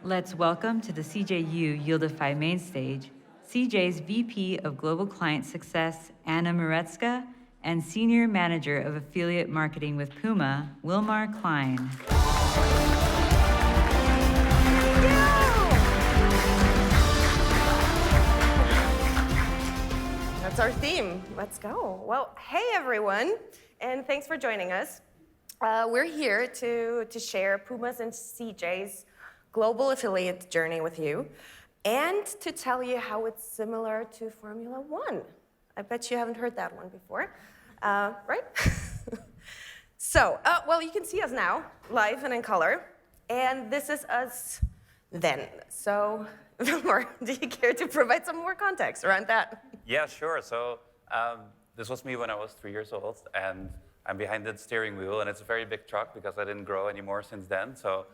Let's welcome to the CJU Yieldify main stage, CJ's VP of Global Client Success, Anna Marecka, and Senior Manager of Affiliate Marketing with PUMA, Wilmar Klein. That's our theme. Let's go. Well, hey everyone, and thanks for joining us. We're here to share Pumas and CJ's global affiliate journey with you, and to tell you how it's similar to Formula One. I bet you haven't heard that one before, right? So, well, you can see us now, live and in color, and this is us then. So, Vilmar, do you care to provide some more context around that? Yeah, sure. So this was me when I was 3 years old, and I'm behind the steering wheel, and it's a very big truck because I didn't grow anymore since then. So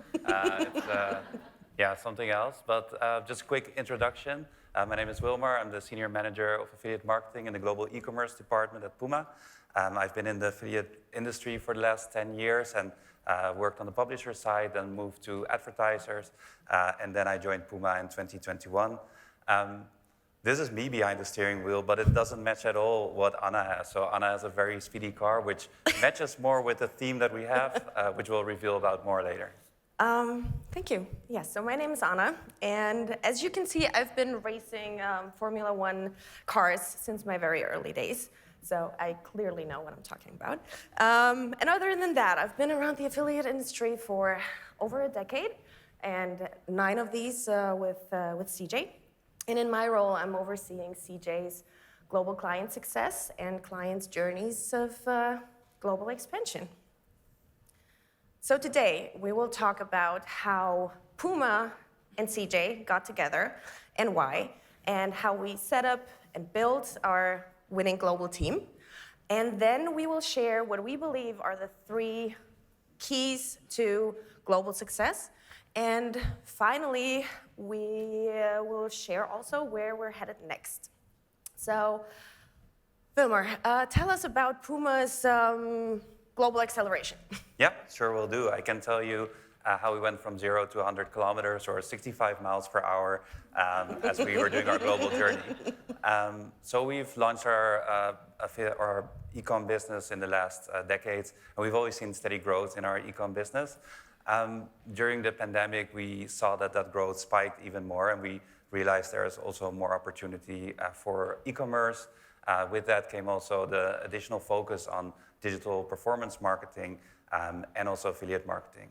it's something else. But just a quick introduction. My name is Wilmar. I'm the Senior Manager of Affiliate Marketing in the Global E-commerce Department at PUMA. I've been in the affiliate industry for the last 10 years and worked on the publisher side, then moved to advertisers, and then I joined PUMA in 2021. This is me behind the steering wheel, but it doesn't match at all what Anna has. So Anna has a very speedy car, which matches more with the theme that we have, which we'll reveal about more later. Thank you. Yes, so my name is Anna, and as you can see, I've been racing Formula One cars since my very early days, so I clearly know what I'm talking about. And other than that, I've been around the affiliate industry for over a decade, and 9 of these with CJ. And in my role, I'm overseeing CJ's global client success and clients' journeys of global expansion. So today, we will talk about how PUMA and CJ got together and why, and how we set up and built our winning global team. And then we will share what we believe are the 3 keys to global success. And finally, we will share also where we're headed next. So, Wilmar, tell us about PUMA's global acceleration. Yeah, sure will do. I can tell you how we went from 0 to 100 kilometers or 65 miles per hour as we were doing our global journey. So we've launched our e-com business in the last decades, and we've always seen steady growth in our e-com business. During the pandemic, we saw that growth spiked even more, and we realized there is also more opportunity for e-commerce. With that came also the additional focus on digital performance marketing and also affiliate marketing.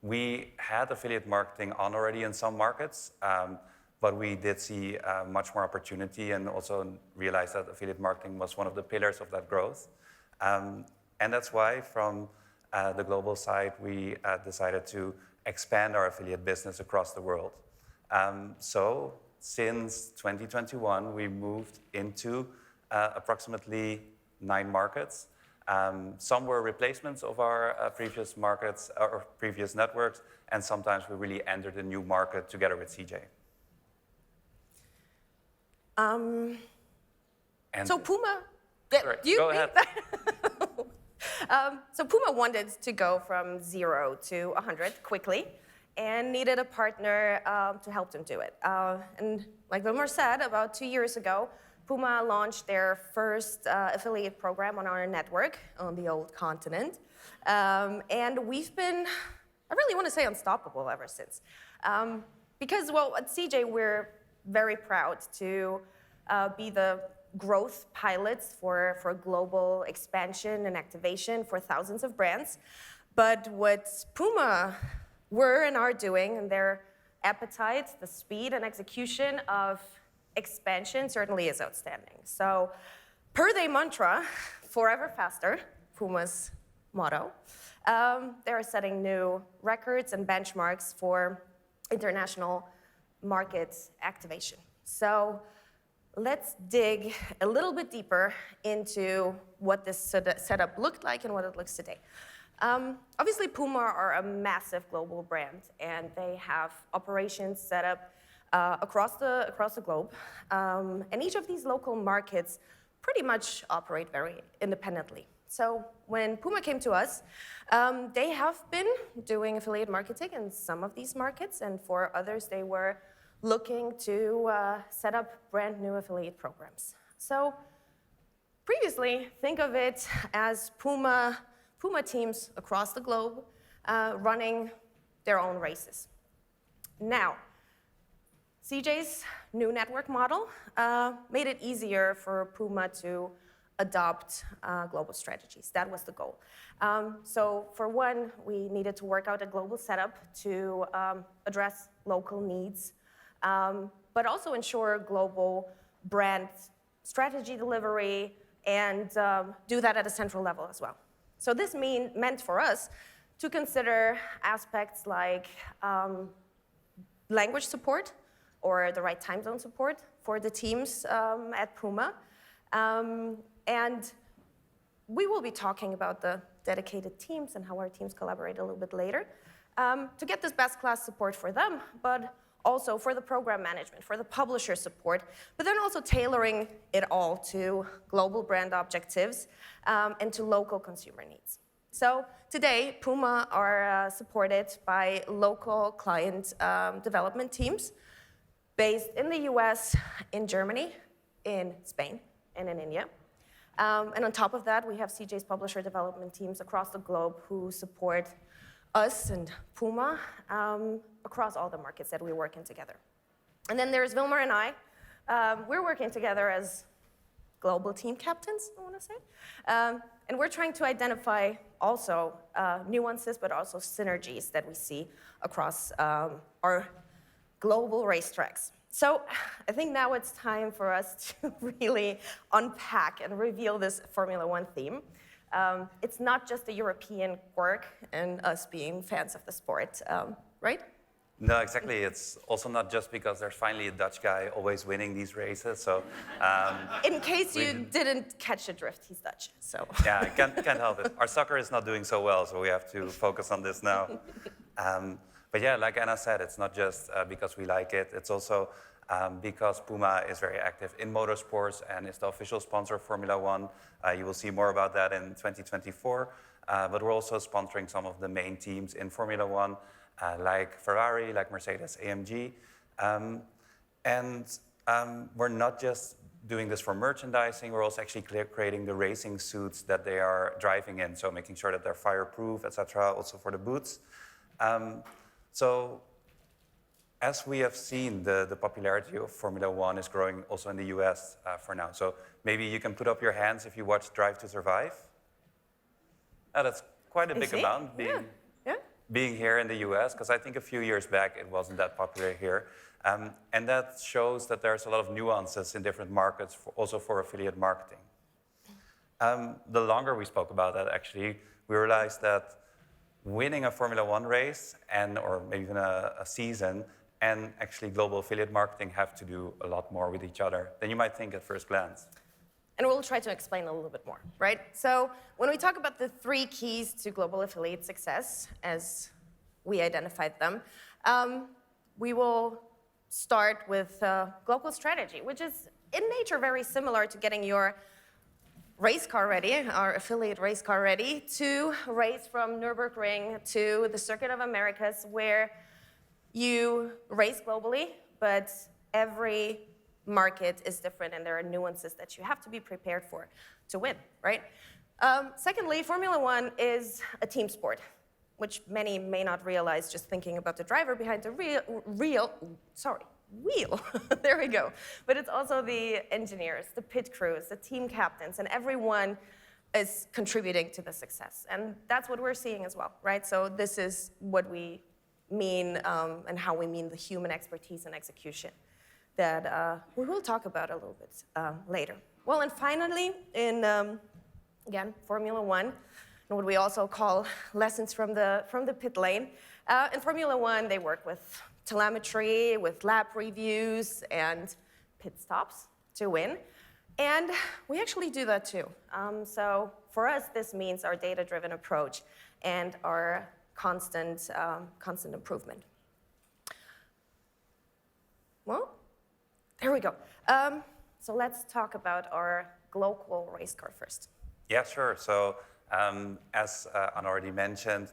We had affiliate marketing on already in some markets, but we did see much more opportunity and also realized that affiliate marketing was one of the pillars of that growth. And that's why from the global side, we decided to expand our affiliate business across the world. So since 2021, we moved into approximately 9 markets. Some were replacements of our previous markets or previous networks, and sometimes we really entered a new market together with CJ. So PUMA, Sorry, go ahead. So PUMA wanted to go from 0 to 100 quickly and needed a partner to help them do it. And like Wilmar said, about 2 years ago, PUMA launched their first affiliate program on our network on the old continent. And we've been, I really want to say unstoppable ever since. Because, well, at CJ, we're very proud to be the growth pilots for global expansion and activation for thousands of brands. But what PUMA were and are doing, and their appetite, the speed and execution of expansion certainly is outstanding. So, per their mantra, forever faster, PUMA's motto, they're setting new records and benchmarks for international market activation. So, let's dig a little bit deeper into what this setup looked like and what it looks today. Obviously, PUMA are a massive global brand, and they have operations set up across the globe. And each of these local markets pretty much operate very independently. So when Puma came to us, they have been doing affiliate marketing in some of these markets, and for others, they were looking to set up brand new affiliate programs. So previously, think of it as Puma teams across the globe running their own races. Now, CJ's new network model made it easier for Puma to adopt global strategies. That was the goal. So for one, we needed to work out a global setup to address local needs, but also ensure global brand strategy delivery and do that at a central level as well. So this meant for us to consider aspects like language support or the right time zone support for the teams at Puma. And we will be talking about the dedicated teams and how our teams collaborate a little bit later to get this best class support for them, but also for the program management, for the publisher support, but then also tailoring it all to global brand objectives and to local consumer needs. So today, Puma are supported by local client development teams based in the US, in Germany, in Spain, and in India. And on top of that, we have CJ's publisher development teams across the globe who support us and Puma across all the markets that we work in together. And then there's Wilmer and I. We're working together as global team captains, I want to say. And we're trying to identify also nuances, but also synergies that we see across our global racetracks. So I think now it's time for us to really unpack and reveal this Formula One theme. It's not just a European quirk and us being fans of the sport, right? No, exactly. It's also not just because there's finally a Dutch guy always winning these races. So, in case you didn't catch the drift, he's Dutch. So yeah, I can't help it. Our soccer is not doing so well, so we have to focus on this now. But yeah, like Anna said, it's not just because we like it. It's also because Puma is very active in motorsports and is the official sponsor of Formula One. You will see more about that in 2024. But we're also sponsoring some of the main teams in Formula One, like Ferrari, like Mercedes, AMG. We're not just doing this for merchandising, we're also actually creating the racing suits that they are driving in, so making sure that they're fireproof, etc., also for the boots. So as we have seen, the popularity of Formula One is growing also in the US for now. So maybe you can put up your hands if you watch Drive to Survive. That's quite a big amount being here in the US, because I think a few years back it wasn't that popular here. And that shows that there's a lot of nuances in different markets, also for affiliate marketing. The longer we spoke about that, actually, we realized that winning a Formula One race or maybe even a season and actually global affiliate marketing have to do a lot more with each other than you might think at first glance. And we'll try to explain a little bit more, right? So when we talk about the 3 keys to global affiliate success, as we identified them, we will start with global strategy, which is in nature very similar to getting your race car ready, our affiliate race car ready, to race from Nürburgring to the Circuit of Americas, where you race globally, but every market is different and there are nuances that you have to be prepared for to win, right? Secondly, Formula One is a team sport, which many may not realize just thinking about the driver behind the wheel. There we go. But it's also the engineers, the pit crews, the team captains, and everyone is contributing to the success. And that's what we're seeing as well, right? So this is what we mean and how we mean the human expertise and execution that we will talk about a little bit later. Well, and finally, in, again, Formula One, and what we also call lessons from the pit lane. In Formula One, they work with telemetry, with lap reviews, and pit stops to win. And we actually do that too. So for us, this means our data-driven approach and our constant improvement. Well, there we go. So let's talk about our global race car first. Yeah, sure. So as Anna already mentioned,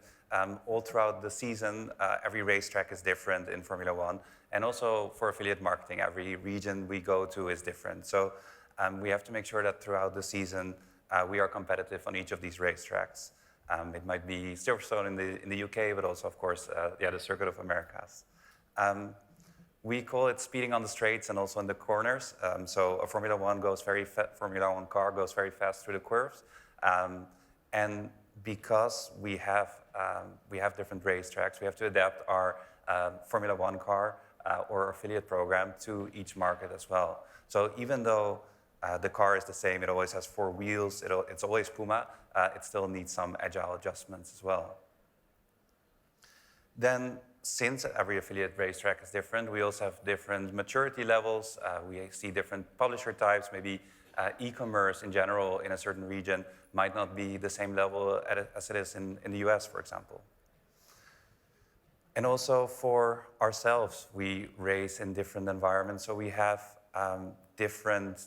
all throughout the season, every racetrack is different in Formula One. And also for affiliate marketing, every region we go to is different. So we have to make sure that throughout the season, we are competitive on each of these racetracks. It might be Silverstone in the UK, but also, of course, the Circuit of Americas. We call it speeding on the straights and also in the corners. So a Formula One car goes very fast through the curves. And because we have different racetracks, we have to adapt our Formula One car or affiliate program to each market as well. So even though the car is the same, it always has 4 wheels, it's always Puma, it still needs some agile adjustments as well. Then, since every affiliate racetrack is different, we also have different maturity levels. We see different publisher types. Maybe e-commerce in general in a certain region might not be the same level as it is in the US, for example. And also for ourselves, we race in different environments. So we have different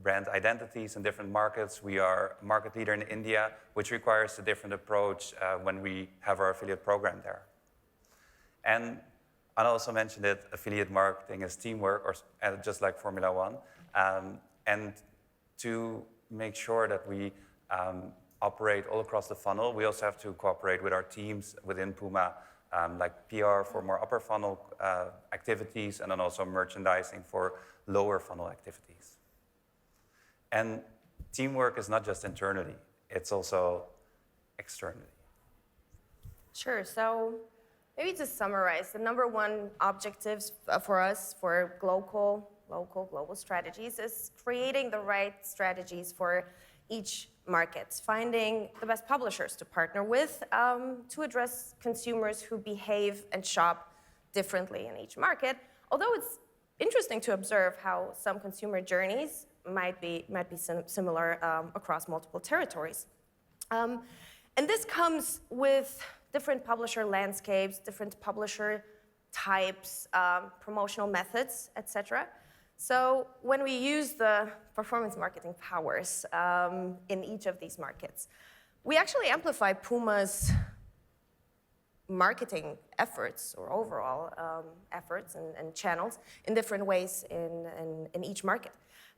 brand identities in different markets. We are a market leader in India, which requires a different approach when we have our affiliate program there. And Anna also mentioned it, affiliate marketing is teamwork, or just like Formula One. And to make sure that we operate all across the funnel, we also have to cooperate with our teams within Puma, like PR for more upper funnel activities, and then also merchandising for lower funnel activities. And teamwork is not just internally, it's also externally. Sure, so maybe to summarize, the number one objectives for us for global strategies is creating the right strategies for each market, finding the best publishers to partner with to address consumers who behave and shop differently in each market. Although it's interesting to observe how some consumer journeys might be similar across multiple territories. And this comes with different publisher landscapes, different publisher types, promotional methods, etc. So when we use the performance marketing powers in each of these markets, we actually amplify Puma's marketing efforts or overall efforts and channels in different ways in each market.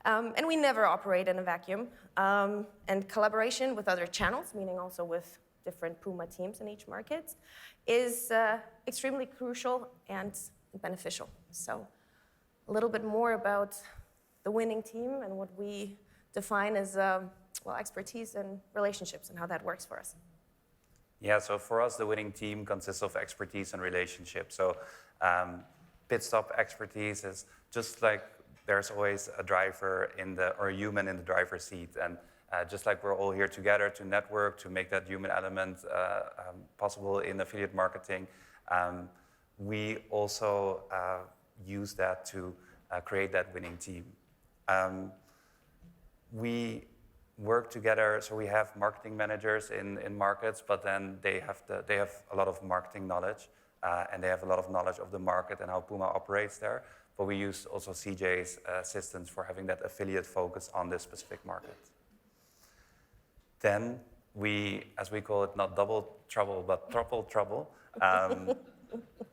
And we never operate in a vacuum. And collaboration with other channels, meaning also with different Puma teams in each market, is extremely crucial and beneficial. So a little bit more about the winning team and what we define as expertise and relationships and how that works for us. Yeah, so for us, the winning team consists of expertise and relationships. So pit stop expertise is just like there's always a driver or a human in the driver's seat. And just like we're all here together to network, to make that human element possible in affiliate marketing, we also use that to create that winning team. We work together, so we have marketing managers in markets, but then they have a lot of marketing knowledge, and they have a lot of knowledge of the market and how Puma operates there. But we use also CJ's assistance for having that affiliate focus on this specific market. Then we, as we call it, not double trouble, but triple trouble.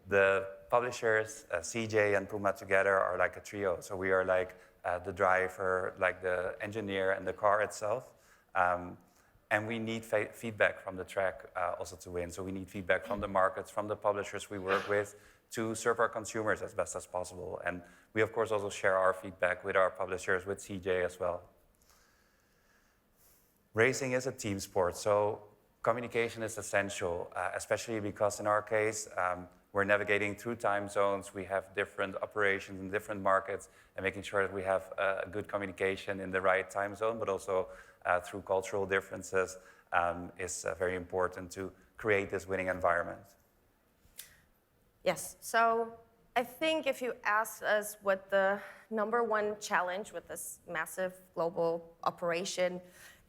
The publishers, CJ and Puma together are like a trio. So we are like the driver, like the engineer and the car itself. And we need feedback from the track also to win. So we need feedback from the markets, from the publishers we work with to serve our consumers as best as possible. And we, of course, also share our feedback with our publishers, with CJ as well. Racing is a team sport, so communication is essential, especially because in our case, we're navigating through time zones. We have different operations in different markets, and making sure that we have good communication in the right time zone, but also through cultural differences is very important to create this winning environment. Yes, so I think if you ask us what the number one challenge with this massive global operation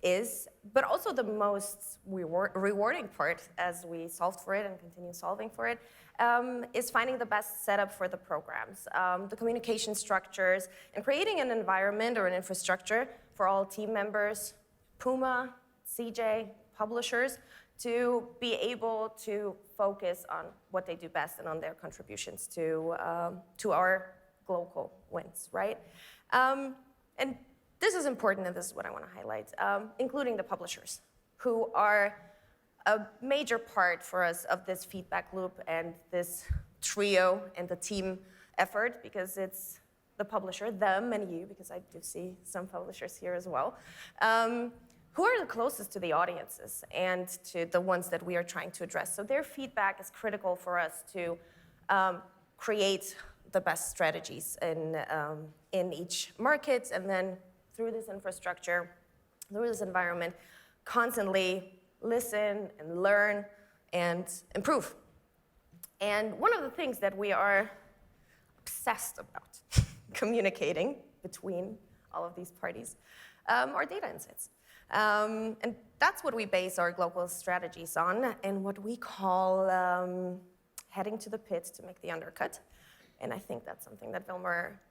is, but also the most rewarding part as we solved for it and continue solving for it, is finding the best setup for the programs, the communication structures, and creating an environment or an infrastructure for all team members PUMA, CJ, publishers to be able to focus on what they do best and on their contributions to our global wins, right? And this is important, and this is what I want to highlight, including the publishers, who are a major part for us of this feedback loop and this trio and the team effort, because it's the publisher, them and you, because I do see some publishers here as well, who are the closest to the audiences and to the ones that we are trying to address. So their feedback is critical for us to create the best strategies in each market, and then through this infrastructure, through this environment, constantly listen and learn and improve. And one of the things that we are obsessed about communicating between all of these parties are data insights. And that's what we base our global strategies on, and what we call heading to the pit to make the undercut. And I think that's something that Wilmer,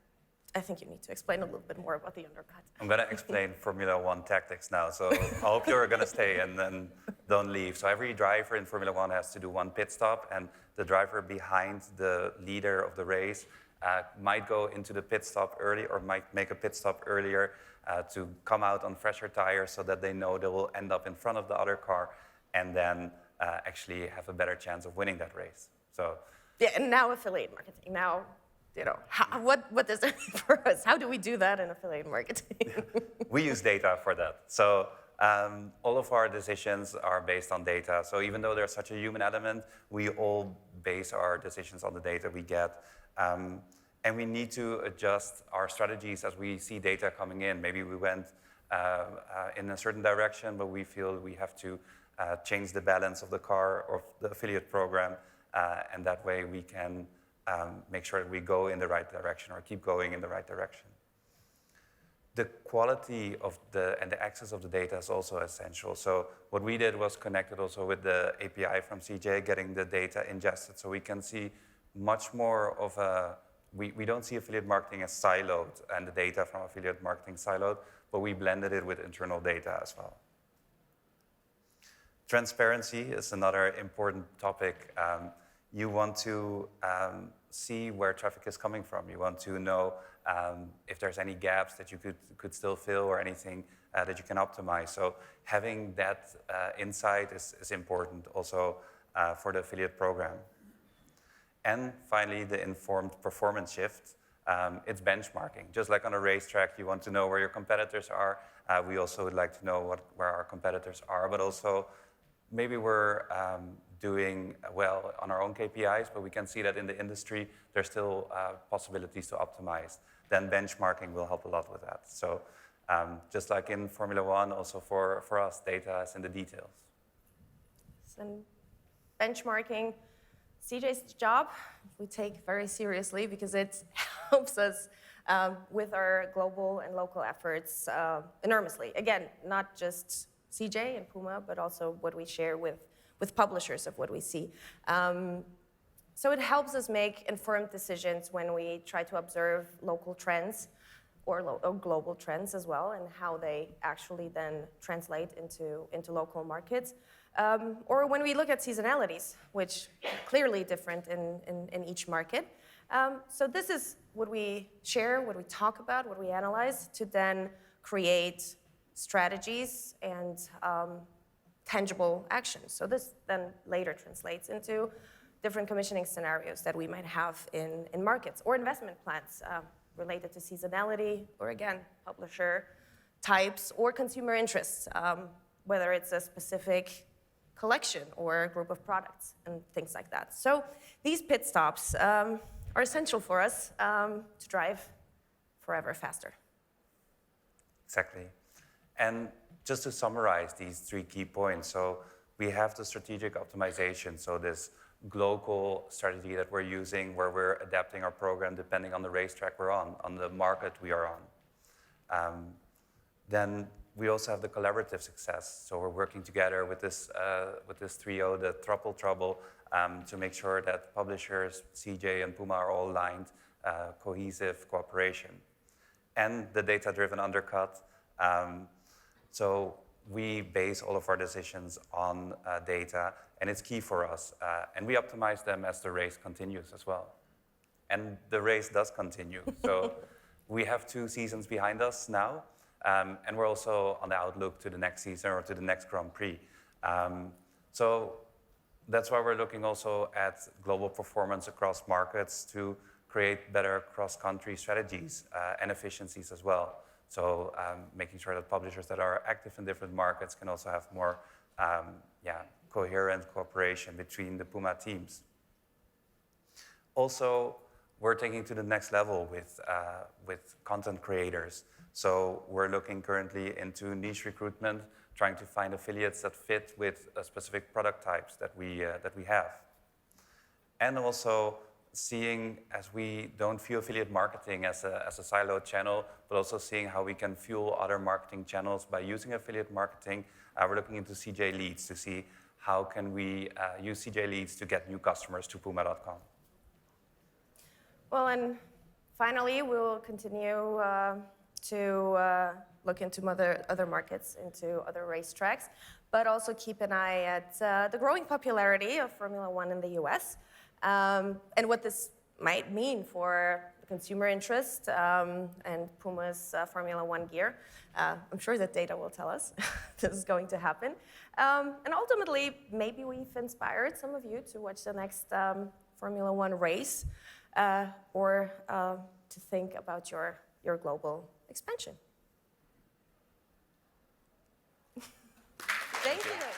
I think you need to explain a little bit more about the undercut. I'm going to explain Formula One tactics now, so I hope you're going to stay and then don't leave. So every driver in Formula One has to do one pit stop, and the driver behind the leader of the race might go into the pit stop early or might make a pit stop earlier to come out on fresher tires so that they know they will end up in front of the other car and then actually have a better chance of winning that race. So. Yeah, and now affiliate marketing. Now, what does that mean for us? How do we do that in affiliate marketing? We use data for that. So all of our decisions are based on data. So even though there's such a human element, we all base our decisions on the data we get. And we need to adjust our strategies as we see data coming in. Maybe we went in a certain direction, but we feel we have to change the balance of the car or the affiliate program. And that way we can make sure that we go in the right direction or keep going in the right direction. The quality of and the access of the data is also essential. So what we did was connected also with the API from CJ, getting the data ingested so we can see much more of we don't see affiliate marketing as siloed and the data from affiliate marketing siloed, but we blended it with internal data as well. Transparency is another important topic. You want to see where traffic is coming from. You want to know if there's any gaps that you could still fill or anything that you can optimize. So having that insight is important also for the affiliate program. And finally, the informed performance shift. It's benchmarking. Just like on a racetrack, you want to know where your competitors are. We also would like to know where our competitors are, but also maybe we're doing well on our own KPIs, but we can see that in the industry, there's still possibilities to optimize. Then benchmarking will help a lot with that. So just like in Formula One, also for us, data is in the details. And benchmarking, CJ's job, we take very seriously because it helps us with our global and local efforts enormously. Again, not just CJ and PUMA, but also what we share with publishers of what we see. So it helps us make informed decisions when we try to observe local trends or global trends as well, and how they actually then translate into local markets. Or when we look at seasonalities, which are clearly different in each market. So this is what we share, what we talk about, what we analyze to then create strategies and tangible actions. So this then later translates into different commissioning scenarios that we might have in markets, or investment plans related to seasonality, or again, publisher types or consumer interests, whether it's a specific collection or a group of products and things like that. So these pit stops are essential for us to drive forever faster. Exactly. And just to summarize these 3 key points, so we have the strategic optimization, so this global strategy that we're using where we're adapting our program depending on the racetrack we're on the market we are on. Then we also have the collaborative success, so we're working together with this trio, the Trouble, to make sure that publishers, CJ and PUMA are all aligned, cohesive cooperation. And the data-driven undercut. So we base all of our decisions on data, and it's key for us. And we optimize them as the race continues as well. And the race does continue. So we have 2 seasons behind us now, and we're also on the outlook to the next season or to the next Grand Prix. So that's why we're looking also at global performance across markets to create better cross-country strategies and efficiencies as well. So making sure that publishers that are active in different markets can also have more coherent cooperation between the PUMA teams. Also, we're taking to the next level with content creators. So we're looking currently into niche recruitment, trying to find affiliates that fit with specific product types that we have. And also seeing, as we don't view affiliate marketing as a siloed channel, but also seeing how we can fuel other marketing channels by using affiliate marketing. We're looking into CJ leads to see how can we use CJ leads to get new customers to Puma.com. Well, and finally, we'll continue to look into other markets, into other racetracks, but also keep an eye at the growing popularity of Formula One in the US, and what this might mean for consumer interest and Puma's Formula One gear. I'm sure that data will tell us this is going to happen. And ultimately, maybe we've inspired some of you to watch the next Formula One race or to think about your global expansion. Thank you.